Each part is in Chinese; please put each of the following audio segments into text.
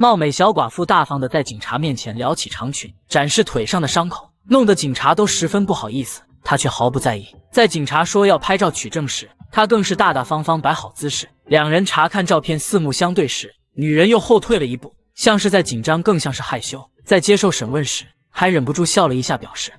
貌美小寡妇大方的在警察面前撩起长裙，展示腿上的伤口，弄得警察都十分不好意思，她却毫不在意。在警察说要拍照取证时，她更是大大方方摆好姿势。两人查看照片四目相对时，女人又后退了一步，像是在紧张，更像是害羞。在接受审问时，还忍不住笑了一下，表示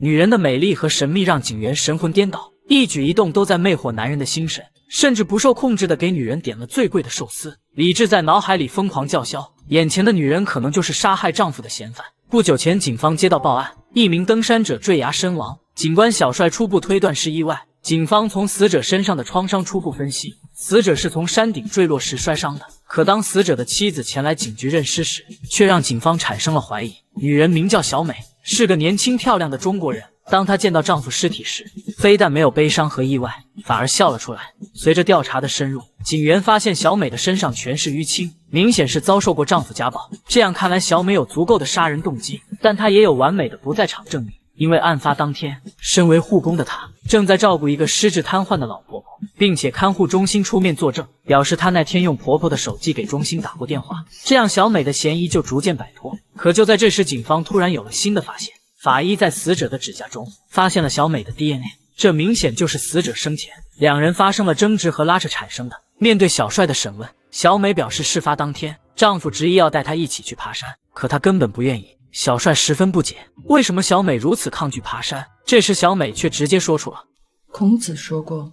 女人的美丽和神秘让警员神魂颠倒，一举一动都在魅惑男人的心神，甚至不受控制的给女人点了最贵的寿司。理智在脑海里疯狂叫嚣，眼前的女人可能就是杀害丈夫的嫌犯。不久前，警方接到报案，一名登山者坠崖身亡，警官小帅初步推断是意外。警方从死者身上的创伤初步分析，死者是从山顶坠落时摔伤的。可当死者的妻子前来警局认尸时，却让警方产生了怀疑。女人名叫小美，是个年轻漂亮的中国人。当她见到丈夫尸体时，非但没有悲伤和意外，反而笑了出来。随着调查的深入，警员发现小美的身上全是淤青，明显是遭受过丈夫家暴。这样看来，小美有足够的杀人动机，但她也有完美的不在场证明。因为案发当天，身为护工的她正在照顾一个失智瘫痪的老婆婆，并且看护中心出面作证，表示她那天用婆婆的手机给中心打过电话，这样小美的嫌疑就逐渐摆脱。可就在这时，警方突然有了新的发现，法医在死者的指甲中发现了小美的 DNA， 这明显就是死者生前两人发生了争执和拉扯产生的。面对小帅的审问，小美表示事发当天丈夫执意要带她一起去爬山，可她根本不愿意。小帅十分不解，为什么小美如此抗拒爬山？这时小美却直接说出了孔子说过，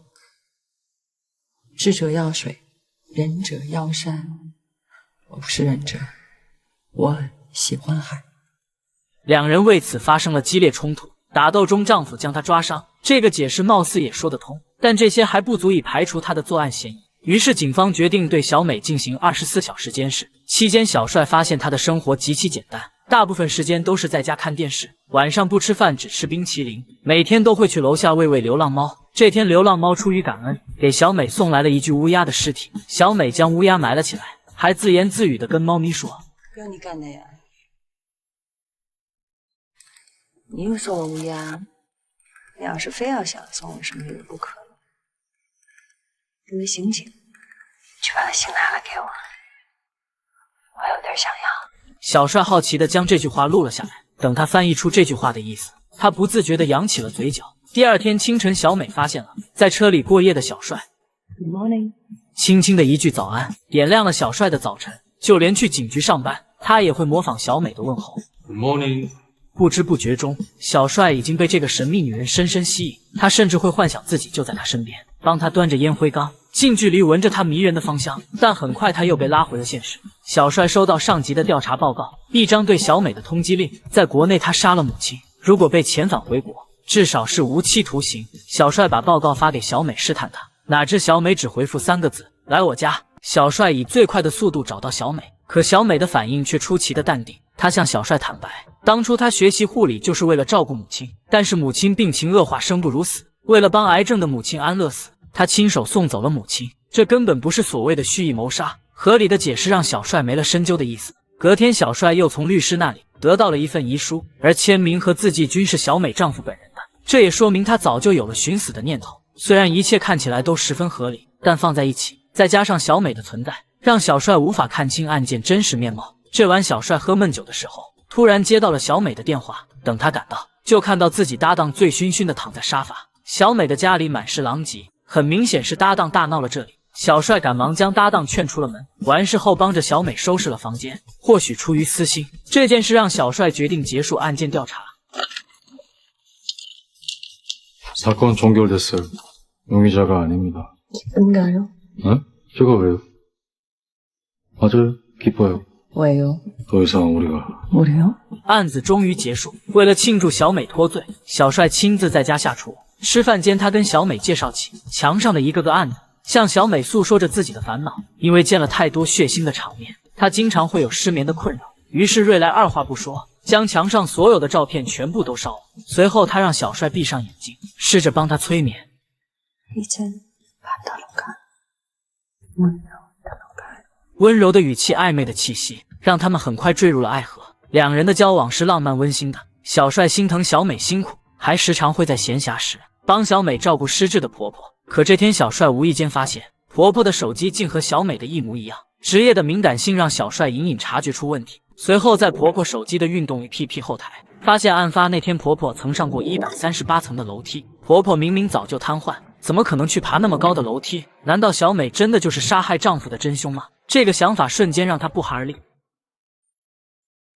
智者要水，仁者要山。我不是仁者，我喜欢海。两人为此发生了激烈冲突，打斗中丈夫将她抓伤，这个解释貌似也说得通，但这些还不足以排除她的作案嫌疑。于是警方决定对小美进行24小时监视。期间小帅发现她的生活极其简单，大部分时间都是在家看电视，晚上不吃饭，只吃冰淇淋，每天都会去楼下喂流浪猫。这天流浪猫出于感恩，给小美送来了一具乌鸦的尸体。小美将乌鸦埋了起来，还自言自语地跟猫咪说：哥，你干的呀？你又送了乌鸦，你要是非要想送我什么礼物不可，因为心情，去把它信拿来给我，我有点想要。小帅好奇地将这句话录了下来，等他翻译出这句话的意思，他不自觉地扬起了嘴角。第二天清晨，小美发现了在车里过夜的小帅。Good morning， 轻轻的一句早安，点亮了小帅的早晨。就连去警局上班，他也会模仿小美的问候。Good morning。不知不觉中，小帅已经被这个神秘女人深深吸引，他甚至会幻想自己就在她身边，帮她端着烟灰缸，近距离闻着她迷人的芳香。但很快他又被拉回了现实。小帅收到上级的调查报告，一张对小美的通缉令，在国内他杀了母亲，如果被遣返回国，至少是无期徒刑。小帅把报告发给小美试探她，哪知小美只回复3个字：来我家。小帅以最快的速度找到小美，可小美的反应却出奇的淡定。她向小帅坦白，当初她学习护理就是为了照顾母亲，但是母亲病情恶化，生不如死，为了帮癌症的母亲安乐死，她亲手送走了母亲，这根本不是所谓的蓄意谋杀。合理的解释让小帅没了深究的意思。隔天，小帅又从律师那里得到了一份遗书，而签名和字迹均是小美丈夫本人的，这也说明他早就有了寻死的念头。虽然一切看起来都十分合理，但放在一起，再加上小美的存在，让小帅无法看清案件真实面貌。这晚小帅喝闷酒的时候，突然接到了小美的电话，等他赶到，就看到自己搭档醉醺醺的躺在沙发。小美的家里满是狼藉，很明显是搭档大闹了这里。小帅赶忙将搭档劝出了门，完事后帮着小美收拾了房间。或许出于私心，这件事让小帅决定结束案件调查。사건 종결됐어요. 용의자가 아닙니다. 기쁜가요? 네? 제가 왜요? 맞아요. 기뻐요. 왜요? 더 이상 우리요? 案子终于结束。为了庆祝小美脱罪，小帅亲自在家下厨。吃饭间，他跟小美介绍起墙上的一个个案子，向小美诉说着自己的烦恼。因为见了太多血腥的场面，他经常会有失眠的困扰。于是瑞来二话不说，将墙上所有的照片全部都烧了。随后他让小帅闭上眼睛，试着帮他催眠。温柔的语气，暧昧的气息，让他们很快坠入了爱河。两人的交往是浪漫温馨的。小帅心疼小美辛苦，还时常会在闲暇时帮小美照顾失智的婆婆。可这天小帅无意间发现，婆婆的手机竟和小美的一模一样。职业的敏感性让小帅隐隐察觉出问题，随后在婆婆手机的运动 APP 后台发现案发那天婆婆曾上过138层的楼梯。婆婆明明早就瘫痪，怎么可能去爬那么高的楼梯？难道小美真的就是杀害丈夫的真凶吗？这个想法瞬间让她不寒而栗。